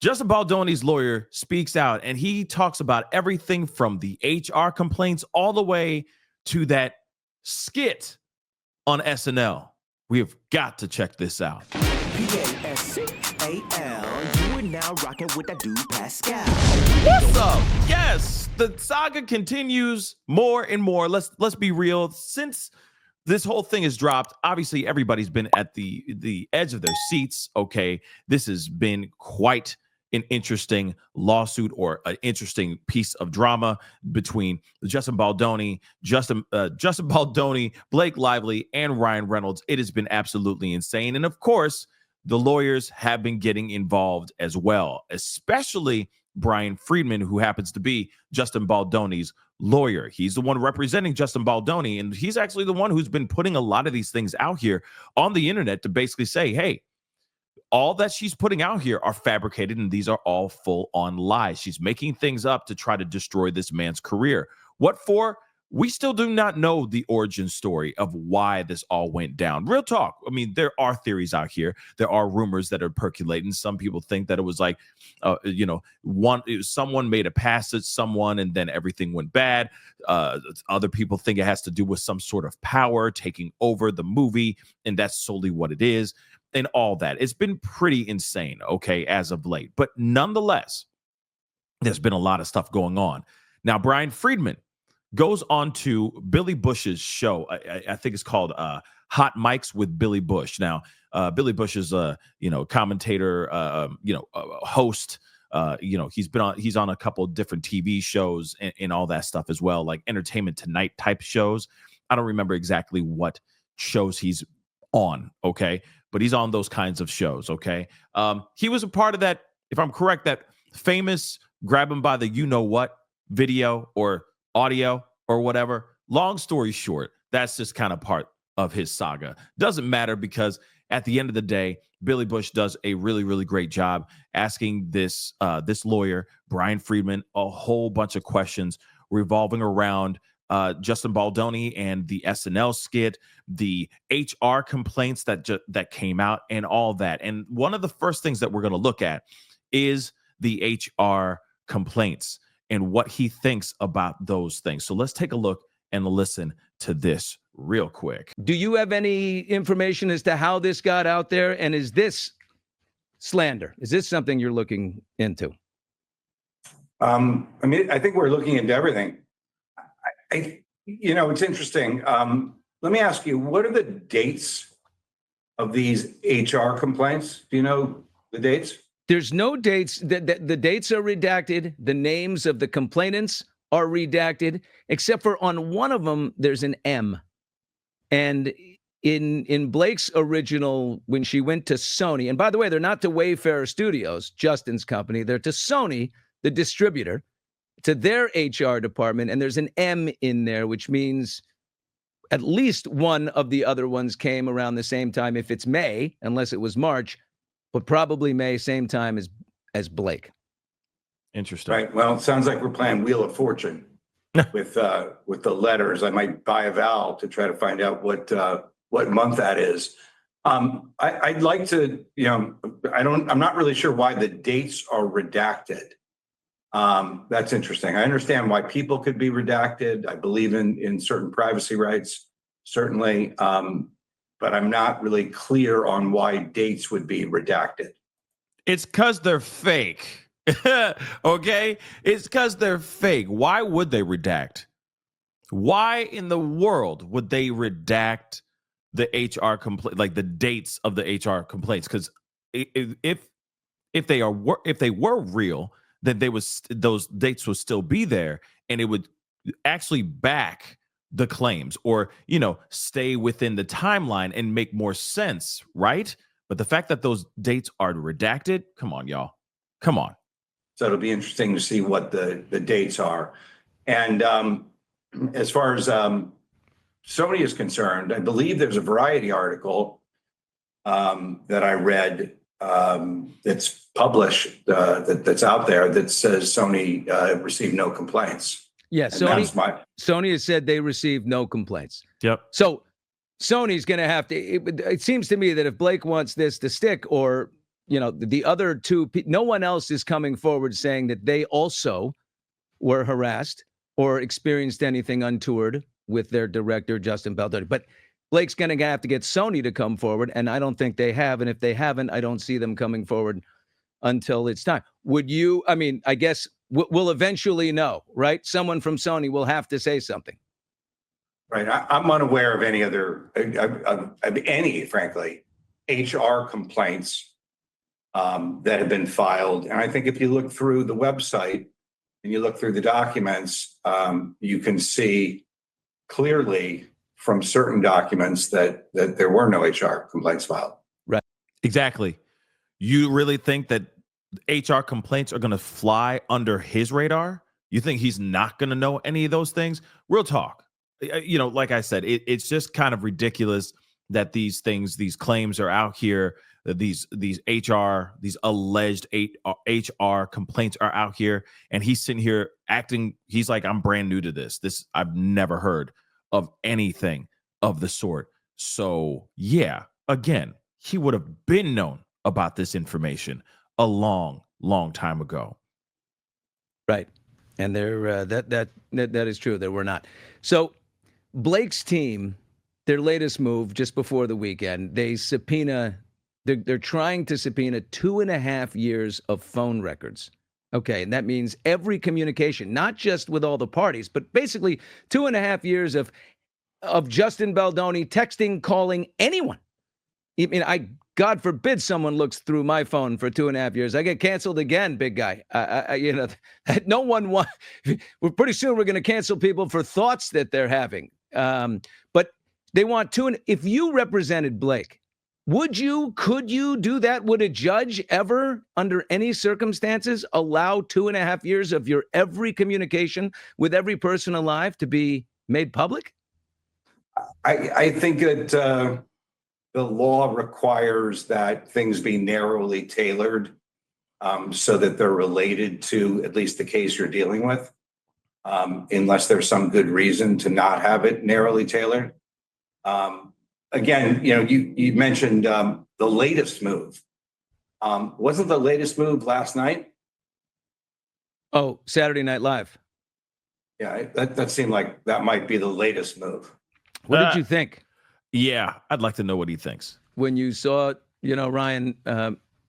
Justin Baldoni's lawyer speaks out, and he talks about everything from the HR complaints all the way to that skit on SNL. We have got to check this out. Pascal, you are now rocking with that dude Pascal. What's up? Yes, the saga continues more and more. Let's be real. Since this whole thing is dropped, obviously everybody's been at the edge of their seats. Okay, this has been quite an interesting lawsuit or an interesting piece of drama between Justin Baldoni, Blake Lively, and Ryan Reynolds. It has been absolutely insane. And of course, the lawyers have been getting involved as well, especially Bryan Freedman, who happens to be Justin Baldoni's lawyer. He's the one representing Justin Baldoni, and he's actually the one who's been putting a lot of these things out here on the internet to basically say, hey, all that she's putting out here are fabricated, and these are all full-on lies. She's making things up to try to destroy this man's career. What for? We still do not know the origin story of why this all went down. Real talk. I mean, there are theories out here. There are rumors that are percolating. Some people think that it was like, someone made a pass at someone and then everything went bad. Other people think it has to do with some sort of power taking over the movie, and that's solely what it is. And all that. It's been pretty insane, okay, as of late. But nonetheless, there's been a lot of stuff going on. Now, Bryan Freedman goes on to Billy Bush's show. I think it's called Hot Mics with Billy Bush. Now, Billy Bush is a commentator, host. He's on a couple of different TV shows and all that stuff as well, like Entertainment Tonight type shows. I don't remember exactly what shows he's on, okay? But he's on those kinds of shows, okay? He was a part of that, if I'm correct, that famous grab him by the you-know-what video or audio or whatever. Long story short, that's just kind of part of his saga. Doesn't matter because at the end of the day, Billy Bush does a really, really great job asking this lawyer, Bryan Freedman, a whole bunch of questions revolving around Justin Baldoni and the SNL skit, the HR complaints that came out, and all that. And one of the first things that we're going to look at is the HR complaints and what he thinks about those things. So let's take a look and listen to this real quick. Do you have any information as to how this got out there? And is this slander? Is this something you're looking into? I think we're looking into everything. It's interesting. Let me ask you, what are the dates of these HR complaints? Do you know the dates? There's no dates. The dates are redacted. The names of the complainants are redacted, except for on one of them, there's an M. And in Blake's original, when she went to Sony, and by the way, they're not to Wayfarer Studios, Justin's company. They're to Sony, the distributor, to their HR department, and there's an M in there, which means at least one of the other ones came around the same time, if it's May, unless it was March, but probably May, same time as Blake. Interesting. Right. Well, it sounds like we're playing Wheel of Fortune with the letters. I might buy a vowel to try to find out what month that is. I'd like to, I'm not really sure why the dates are redacted. That's interesting. I understand why people could be redacted. I believe in certain privacy rights, certainly. But I'm not really clear on why dates would be redacted. It's because they're fake. Okay? It's because they're fake. Why would they redact? Why in the world would they redact the HR complaint, like the dates of the HR complaints? Because if they were real, then those dates would still be there, and it would actually back the claims or, stay within the timeline and make more sense, right? But the fact that those dates are redacted, come on, y'all. Come on. So it'll be interesting to see what the dates are. And as far as Sony is concerned, I believe there's a Variety article that I read that's published, that's out there that says Sony received no complaints. Yeah, Sony has said they received no complaints. Yep. So Sony's going to have to, it seems to me that if Blake wants this to stick, or, the other two, no one else is coming forward saying that they also were harassed or experienced anything untoward with their director, Justin Baldoni. But Blake's going to have to get Sony to come forward, and I don't think they have. And if they haven't, I don't see them coming forward until it's time. Would you, I guess we'll eventually know, right? Someone from Sony will have to say something. Right. I'm unaware of any other, frankly, HR complaints that have been filed. And I think if you look through the website and you look through the documents, you can see clearly from certain documents that there were no HR complaints filed. Right. Exactly. You really think that HR complaints are going to fly under his radar? You think he's not going to know any of those things? Real talk. Like I said, it's just kind of ridiculous that these claims are out here. These alleged HR complaints are out here, and he's sitting here acting. He's like, I'm brand new to this. I've never heard of anything of the sort. So yeah, again, he would have been known about this information a long, long time ago. Right. And that is true. There were not. So Blake's team, their latest move just before the weekend, they're trying to subpoena 2.5 years of phone records. Okay, and that means every communication, not just with all the parties, but basically 2.5 years of Justin Baldoni texting, calling anyone. God forbid someone looks through my phone for 2.5 years. I get canceled again, big guy. No one wants. Pretty soon we're going to cancel people for thoughts that they're having. But they want if you represented Blake, could you do that? Would a judge ever, under any circumstances, allow 2.5 years of your every communication with every person alive to be made public? I think that the law requires that things be narrowly tailored so that they're related to at least the case you're dealing with, unless there's some good reason to not have it narrowly tailored. Again, you mentioned the latest move. Wasn't the latest move last night? Oh, Saturday Night Live. Yeah, that seemed like that might be the latest move. What did you think? Yeah, I'd like to know what he thinks. When you saw, Ryan,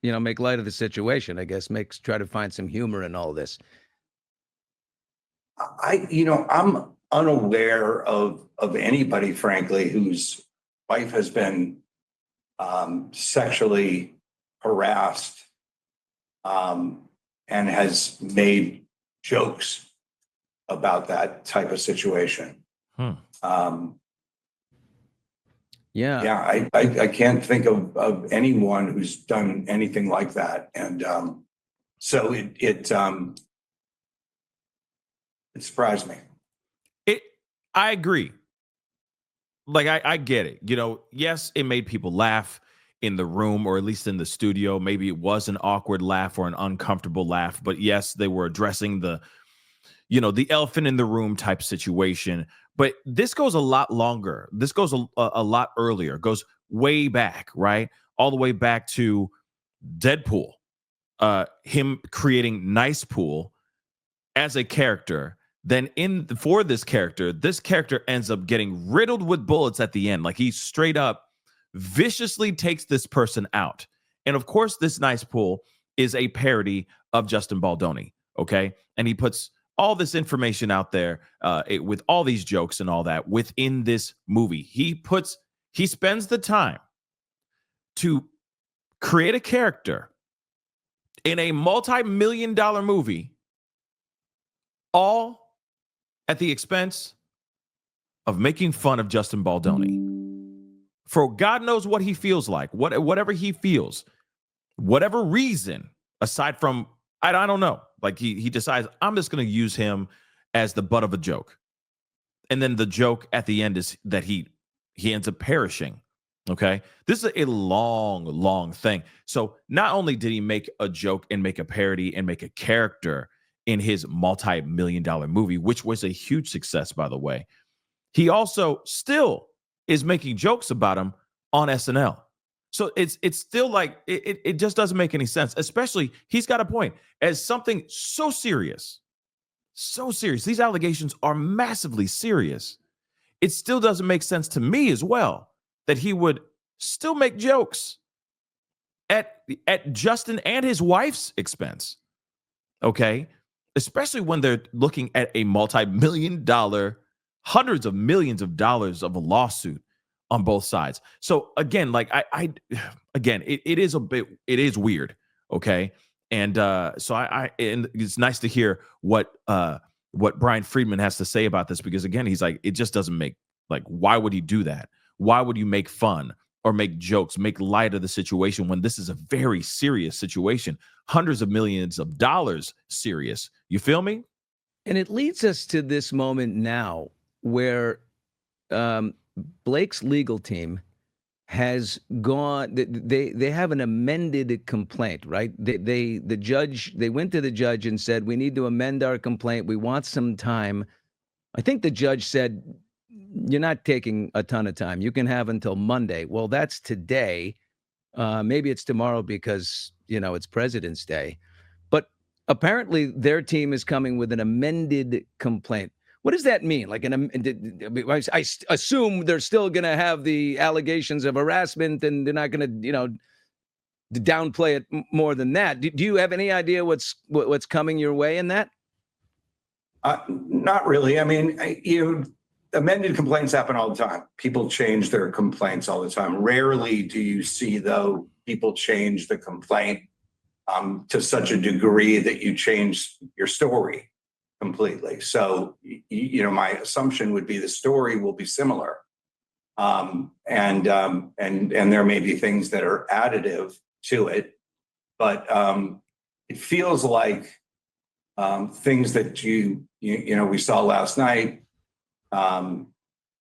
make light of the situation, I guess, try to find some humor in all this. I'm unaware of anybody, frankly, whose wife has been sexually harassed and has made jokes about that type of situation. Yeah, I can't think of anyone who's done anything like that, and so it surprised me. I agree. Like I get it. Yes, it made people laugh in the room, or at least in the studio. Maybe it was an awkward laugh or an uncomfortable laugh, but yes, they were addressing the elephant in the room type situation. But this goes a lot longer. This goes a lot earlier. It goes way back, right? All the way back to Deadpool. Him creating Nice Pool as a character. Then for this character ends up getting riddled with bullets at the end. Like, he straight up viciously takes this person out. And of course, this Nice Pool is a parody of Justin Baldoni. Okay. And he puts all this information out there with all these jokes and all that within this movie. He spends the time to create a character in a multi-million-dollar movie, all at the expense of making fun of Justin Baldoni. For God knows what he feels like, whatever he feels, whatever reason, aside from, I don't know. Like, he decides, I'm just going to use him as the butt of a joke. And then the joke at the end is that he ends up perishing. Okay. This is a long, long thing. So not only did he make a joke and make a parody and make a character in his multi-million-dollar movie, which was a huge success, by the way, he also still is making jokes about him on SNL. So it's still like it just doesn't make any sense. Especially he's got a point as something so serious, so serious. These allegations are massively serious. It still doesn't make sense to me as well that he would still make jokes at Justin and his wife's expense. Okay, especially when they're looking at a multi-million dollar, hundreds of millions of dollars of a lawsuit on both sides. So again, like again, it is weird. Okay. And and it's nice to hear what Bryan Freedman has to say about this, because again, he's like, it just doesn't make, like, why would he do that? Why would you make fun or make jokes, make light of the situation when this is a very serious situation, hundreds of millions of dollars serious? You feel me? And it leads us to this moment now where Blake's legal team has gone. They have an amended complaint, right? They went to the judge and said, we need to amend our complaint. We want some time. I think the judge said, you're not taking a ton of time. You can have until Monday. Well, that's today. Maybe it's tomorrow because, it's President's Day. But apparently their team is coming with an amended complaint. What does that mean? Like, I assume they're still going to have the allegations of harassment, and they're not going to, downplay it more than that. Do you have any idea what's coming your way in that? Not really. I mean, amended complaints happen all the time. People change their complaints all the time. Rarely do you see, though, people change the complaint to such a degree that you change your story completely. So, my assumption would be the story will be similar. And there may be things that are additive to it, but it feels like things that we saw last night,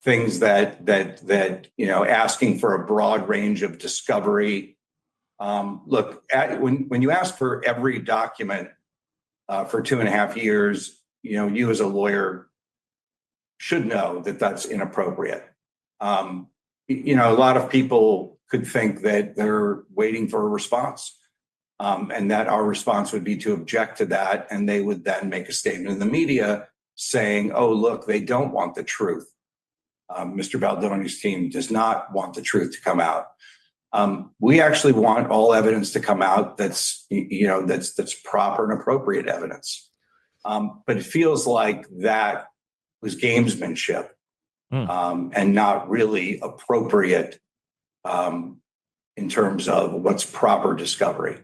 things that asking for a broad range of discovery. Look, when you ask for every document for 2.5 years, you as a lawyer should know that that's inappropriate. A lot of people could think that they're waiting for a response, and that our response would be to object to that, and they would then make a statement in the media saying, oh, look, they don't want the truth. Mr. Baldoni's team does not want the truth to come out. We actually want all evidence to come out that's proper and appropriate evidence. But it feels like that was gamesmanship and not really appropriate in terms of what's proper discovery.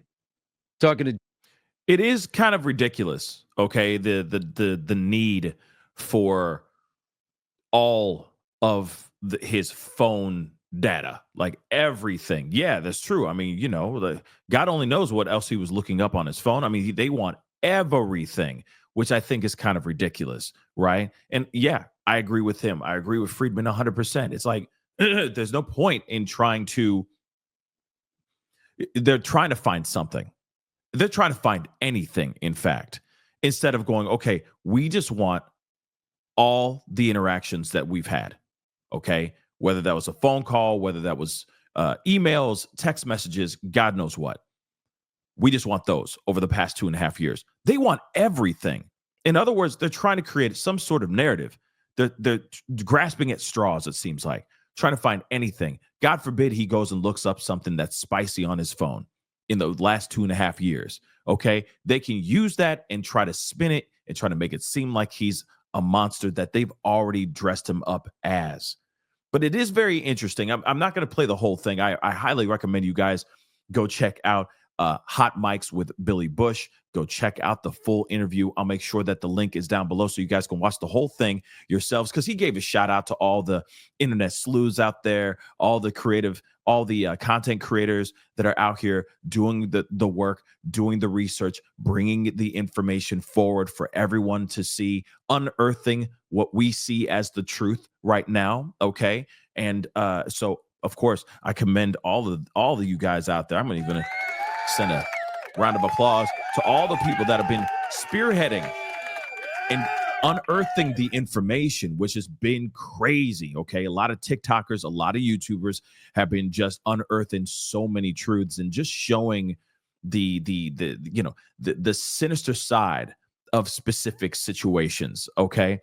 It is kind of ridiculous, okay? The need for all of his phone data, like everything. Yeah, that's true. I mean, God only knows what else he was looking up on his phone. I mean, they want everything, which I think is kind of ridiculous, right? And yeah, I agree with him. I agree with Freedman 100%. It's like, there's no point in they're trying to find something. They're trying to find anything, in fact, instead of going, okay, we just want all the interactions that we've had, okay? Whether that was a phone call, whether that was emails, text messages, God knows what. We just want those over the past 2.5 years. They want everything. In other words, they're trying to create some sort of narrative. They're grasping at straws, it seems like, trying to find anything. God forbid he goes and looks up something that's spicy on his phone in the last 2.5 years, okay? They can use that and try to spin it and try to make it seem like he's a monster that they've already dressed him up as. But it is very interesting. I'm not going to play the whole thing. I highly recommend you guys go check out Hot Mics with Billy Bush. Go check out the full interview. I'll make sure that the link is down below so you guys can watch the whole thing yourselves, because he gave a shout out to all the internet sleuths out there, all the content creators that are out here doing the work, doing the research, bringing the information forward for everyone to see, unearthing what we see as the truth right now, okay? And so, of course, I commend all of you guys out there. I'm going to send a round of applause to all the people that have been spearheading and unearthing the information, which has been crazy. Okay. A lot of TikTokers, a lot of YouTubers have been just unearthing so many truths and just showing the sinister side of specific situations. Okay.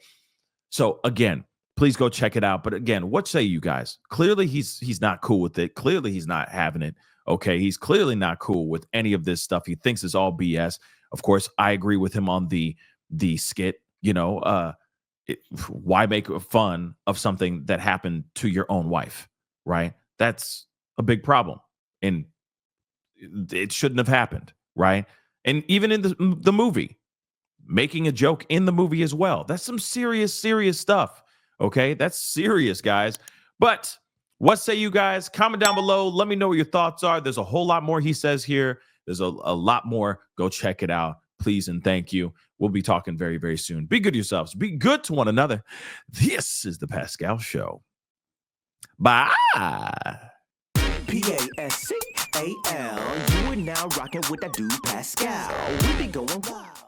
So again, please go check it out. But again, what say you guys? Clearly he's not cool with it. Clearly he's not having it. Okay. He's clearly not cool with any of this stuff. He thinks it's all BS. Of course, I agree with him on the skit. Why make fun of something that happened to your own wife, right? That's a big problem. And it shouldn't have happened, right? And even in the movie, making a joke in the movie as well. That's some serious stuff. Okay, that's serious, guys. But what say you guys? Comment down below. Let me know what your thoughts are. There's a whole lot more he says here. There's a lot more. Go check it out, please and thank you. We'll be talking very, very soon. Be good to yourselves. Be good to one another. This is the Pascal Show. Bye. Pascal. You are now rocking with that dude Pascal. We be going wild.